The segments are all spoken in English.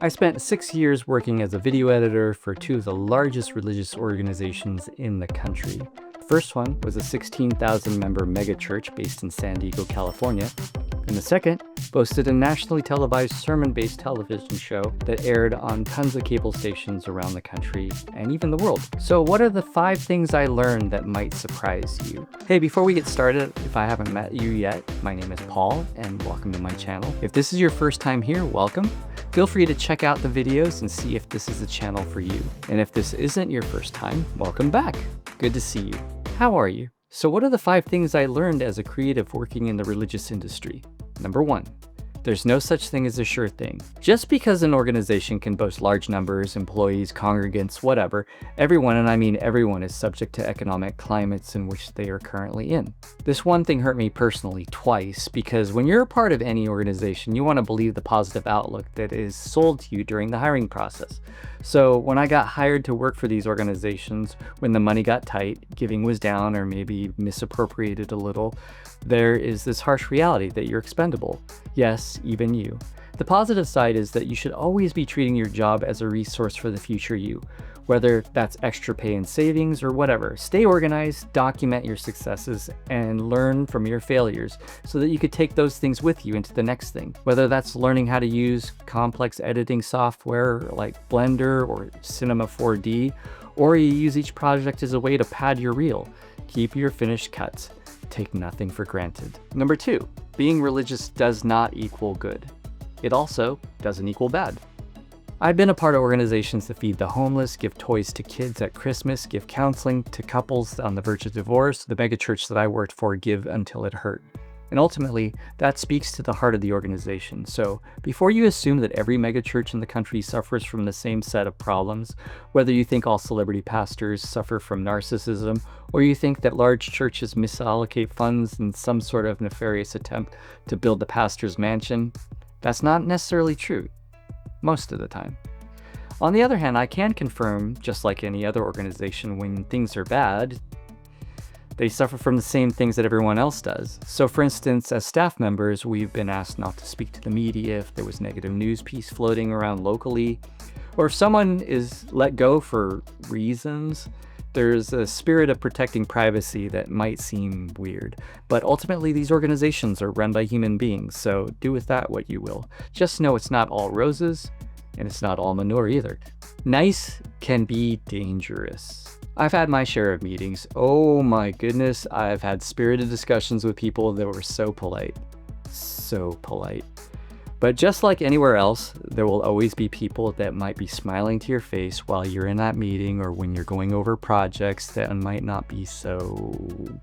I spent 6 years working as a video editor for two of the largest religious organizations in the country. The first one was a 16,000 member megachurch based in San Diego, California. And the second boasted a nationally televised sermon-based television show that aired on tons of cable stations around the country and even the world. So what are the 5 things I learned that might surprise you? Hey, before we get started, if I haven't met you yet, my name is Paul and welcome to my channel. If this is your first time here, welcome. Feel free to check out the videos and see if this is a channel for you. And if this isn't your first time, welcome back. Good to see you. How are you? So what are the 5 things I learned as a creative working in the religious industry? Number 1, there's no such thing as a sure thing. Just because an organization can boast large numbers, employees, congregants, whatever, everyone, and I mean everyone, is subject to economic climates in which they are currently in. This one thing hurt me personally twice, because when you're a part of any organization, you want to believe the positive outlook that is sold to you during the hiring process. So when I got hired to work for these organizations, when the money got tight, giving was down or maybe misappropriated a little, there is this harsh reality that you're expendable. Yes, even you. The positive side is that you should always be treating your job as a resource for the future you, whether that's extra pay and savings or whatever. Stay organized, document your successes, and learn from your failures so that you could take those things with you into the next thing. Whether that's learning how to use complex editing software like Blender or Cinema 4D, or you use each project as a way to pad your reel. Keep your finished cuts. Take nothing for granted. Number 2, being religious does not equal good. It also doesn't equal bad. I've been a part of organizations that feed the homeless, give toys to kids at Christmas, give counseling to couples on the verge of divorce. The megachurch that I worked for, give until it hurt. And ultimately, that speaks to the heart of the organization. So before you assume that every megachurch in the country suffers from the same set of problems, whether you think all celebrity pastors suffer from narcissism, or you think that large churches misallocate funds in some sort of nefarious attempt to build the pastor's mansion, that's not necessarily true, most of the time. On the other hand, I can confirm, just like any other organization, when things are bad, they suffer from the same things that everyone else does. So for instance, as staff members, we've been asked not to speak to the media if there was negative news piece floating around locally, or if someone is let go for reasons. There's a spirit of protecting privacy that might seem weird, but ultimately these organizations are run by human beings, so do with that what you will. Just know it's not all roses, and it's not all manure either. Nice can be dangerous. I've had my share of meetings. Oh my goodness, I've had spirited discussions with people that were so polite. So polite. But just like anywhere else, there will always be people that might be smiling to your face while you're in that meeting or when you're going over projects that might not be so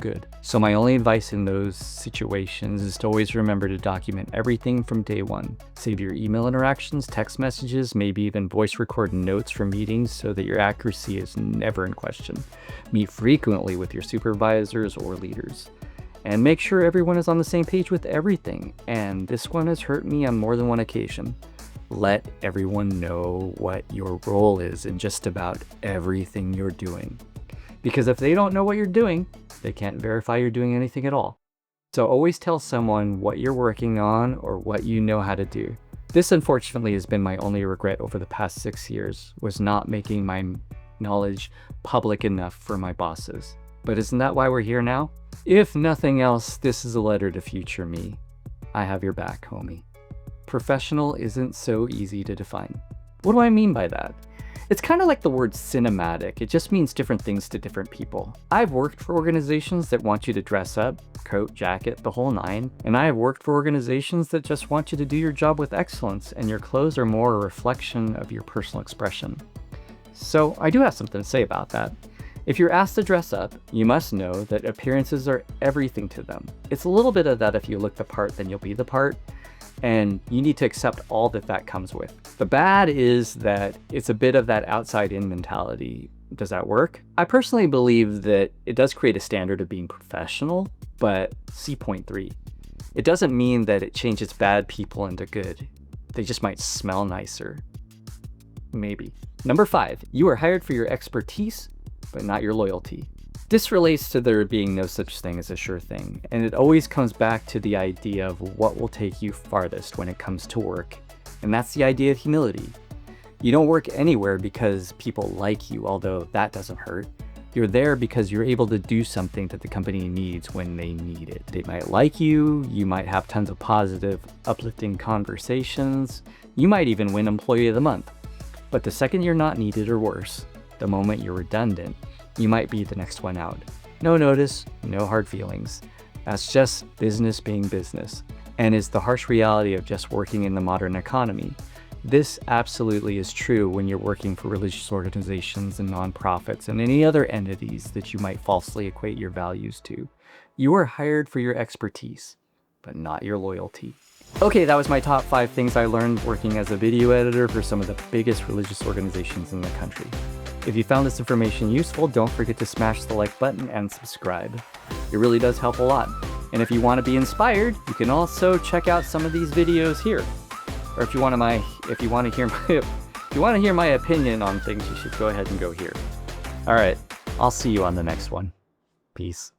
good. So my only advice in those situations is to always remember to document everything from day one. Save your email interactions, text messages, maybe even voice record notes from meetings so that your accuracy is never in question. Meet frequently with your supervisors or leaders. And make sure everyone is on the same page with everything. And this one has hurt me on more than one occasion. Let everyone know what your role is in just about everything you're doing. Because if they don't know what you're doing, they can't verify you're doing anything at all. So always tell someone what you're working on or what you know how to do. This unfortunately has been my only regret over the past 6 years, was not making my knowledge public enough for my bosses. But isn't that why we're here now? If nothing else, this is a letter to future me. I have your back, homie. Professional isn't so easy to define. What do I mean by that? It's kind of like the word cinematic. It just means different things to different people. I've worked for organizations that want you to dress up, coat, jacket, the whole nine. And I have worked for organizations that just want you to do your job with excellence, and your clothes are more a reflection of your personal expression. So I do have something to say about that. If you're asked to dress up, you must know that appearances are everything to them. It's a little bit of that if you look the part, then you'll be the part, and you need to accept all that that comes with. The bad is that it's a bit of that outside-in mentality. Does that work? I personally believe that it does create a standard of being professional, but see point 3. It doesn't mean that it changes bad people into good. They just might smell nicer. Maybe. Number 5, you are hired for your expertise, but not your loyalty. This relates to there being no such thing as a sure thing, and it always comes back to the idea of what will take you farthest when it comes to work, and that's the idea of humility. You don't work anywhere because people like you, although that doesn't hurt. You're there because you're able to do something that the company needs when they need it. They might like you, you might have tons of positive, uplifting conversations, you might even win Employee of the Month. But the second you're not needed, or worse, the moment you're redundant, you might be the next one out. No notice, no hard feelings. That's just business being business, and is the harsh reality of just working in the modern economy. This absolutely is true when you're working for religious organizations and nonprofits and any other entities that you might falsely equate your values to. You are hired for your expertise, but not your loyalty. Okay, that was my top 5 things I learned working as a video editor for some of the biggest religious organizations in the country. If you found this information useful, don't forget to smash the like button and subscribe. It really does help a lot. And if you want to be inspired, you can also check out some of these videos here. Or if you want to hear my opinion on things, you should go ahead and go here. All right, I'll see you on the next one. Peace.